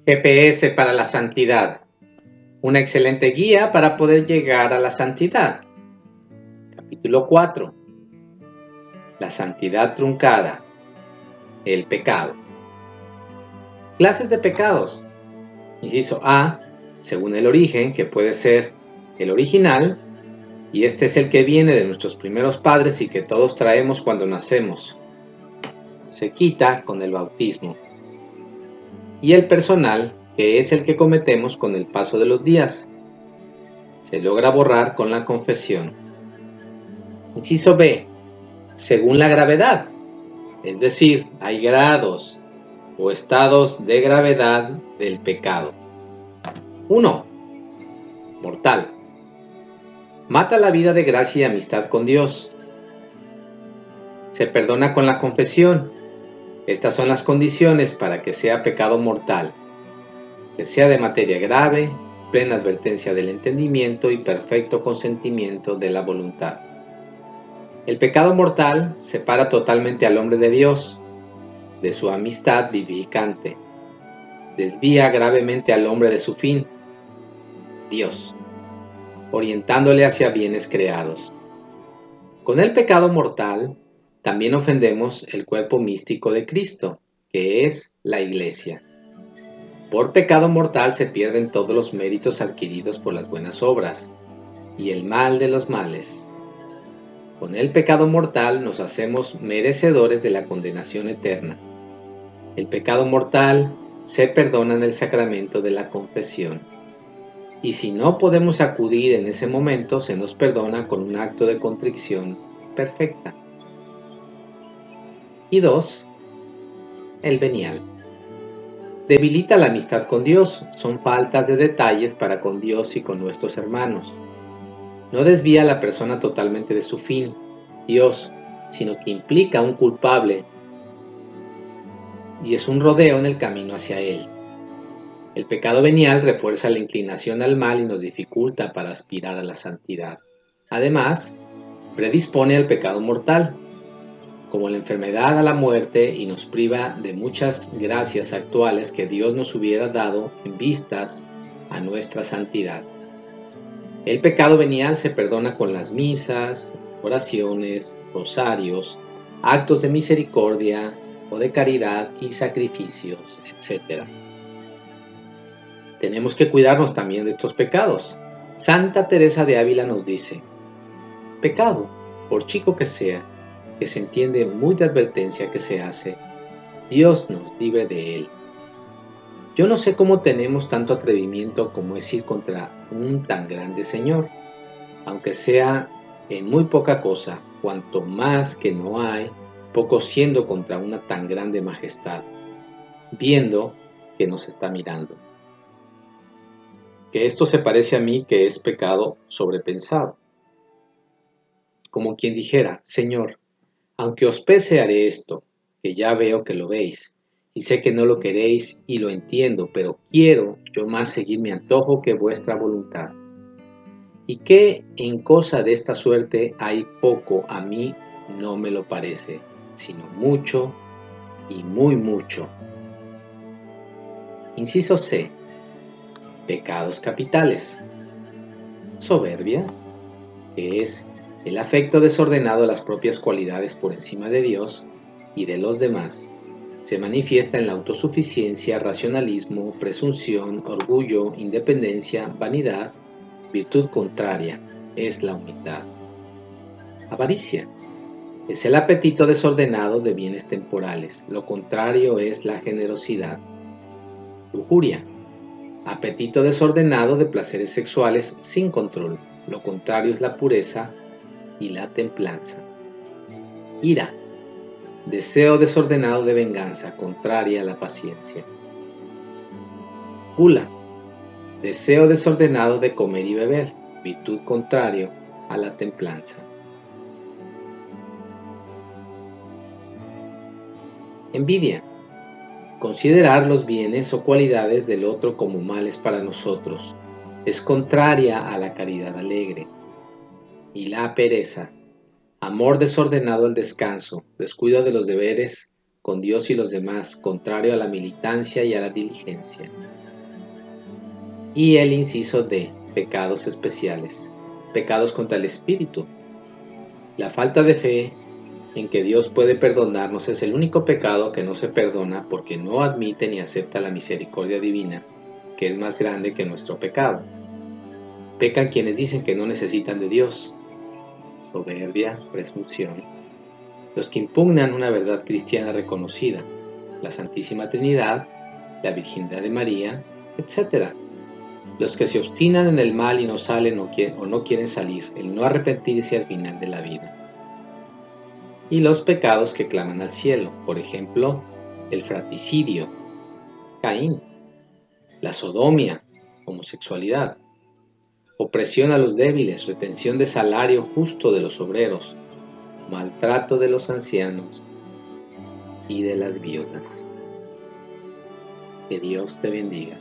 GPS para la santidad. Una excelente guía para poder llegar a la santidad. Capítulo 4. La santidad truncada. El pecado. Clases de pecados. Inciso A, según el origen, que puede ser el original, y este es el que viene de nuestros primeros padres y que todos traemos cuando nacemos. Se quita con el bautismo. Y el personal, que es el que cometemos con el paso de los días. Se logra borrar con la confesión. Inciso B, según la gravedad, es decir, hay grados o estados de gravedad del pecado. 1. Mortal. Mata la vida de gracia y amistad con Dios. Se perdona con la confesión. Estas son las condiciones para que sea pecado mortal. Que sea de materia grave, plena advertencia del entendimiento y perfecto consentimiento de la voluntad. El pecado mortal separa totalmente al hombre de Dios, de su amistad vivificante. Desvía gravemente al hombre de su fin, Dios, orientándole hacia bienes creados. Con el pecado mortal, también ofendemos el cuerpo místico de Cristo, que es la Iglesia. Por pecado mortal se pierden todos los méritos adquiridos por las buenas obras, y el mal de los males. Con el pecado mortal nos hacemos merecedores de la condenación eterna. El pecado mortal se perdona en el sacramento de la confesión. Y si no podemos acudir en ese momento, se nos perdona con un acto de contrición perfecta. Y 2. El venial. Debilita la amistad con Dios, son faltas de detalles para con Dios y con nuestros hermanos. No desvía a la persona totalmente de su fin, Dios, sino que implica un culpable y es un rodeo en el camino hacia Él. El pecado venial refuerza la inclinación al mal y nos dificulta para aspirar a la santidad. Además, predispone al pecado mortal, como la enfermedad a la muerte, y nos priva de muchas gracias actuales que Dios nos hubiera dado en vistas a nuestra santidad. El pecado venial se perdona con las misas, oraciones, rosarios, actos de misericordia o de caridad y sacrificios, etc. Tenemos que cuidarnos también de estos pecados. Santa Teresa de Ávila nos dice: pecado, por chico que sea, que se entiende muy de advertencia que se hace, Dios nos libre de él. Yo no sé cómo tenemos tanto atrevimiento como es ir contra un tan grande Señor, aunque sea en muy poca cosa, cuanto más que no hay, poco siendo contra una tan grande majestad, viendo que nos está mirando. Que esto se parece a mí que es pecado sobrepensado. Como quien dijera: Señor, aunque os pese haré esto, que ya veo que lo veis, y sé que no lo queréis y lo entiendo, pero quiero yo más seguir mi antojo que vuestra voluntad. Y que en cosa de esta suerte hay poco, a mí no me lo parece, sino mucho y muy mucho. Inciso C. Pecados capitales. Soberbia, que es el afecto desordenado a las propias cualidades por encima de Dios y de los demás. Se manifiesta en la autosuficiencia, racionalismo, presunción, orgullo, independencia, vanidad. Virtud contraria es la humildad. Avaricia es el apetito desordenado de bienes temporales. Lo contrario es la generosidad. Lujuria, apetito desordenado de placeres sexuales sin control. Lo contrario es la pureza y la templanza. Ira, deseo desordenado de venganza, contraria a la paciencia. Gula, deseo desordenado de comer y beber, virtud contrario a la templanza. Envidia, considerar los bienes o cualidades del otro como males para nosotros, es contraria a la caridad alegre. Y la pereza, amor desordenado al descanso, descuido de los deberes con Dios y los demás, contrario a la militancia y a la diligencia. Y el inciso D, pecados especiales, pecados contra el espíritu. La falta de fe en que Dios puede perdonarnos es el único pecado que no se perdona porque no admite ni acepta la misericordia divina, que es más grande que nuestro pecado. Pecan quienes dicen que no necesitan de Dios. Soberbia, presunción. Los que impugnan una verdad cristiana reconocida, la Santísima Trinidad, la Virginidad de María, etc. Los que se obstinan en el mal y no salen o no quieren salir, el no arrepentirse al final de la vida. Y los pecados que claman al cielo, por ejemplo, el fratricidio, Caín, la sodomia, homosexualidad, opresión a los débiles, retención de salario justo de los obreros, maltrato de los ancianos y de las viudas. Que Dios te bendiga.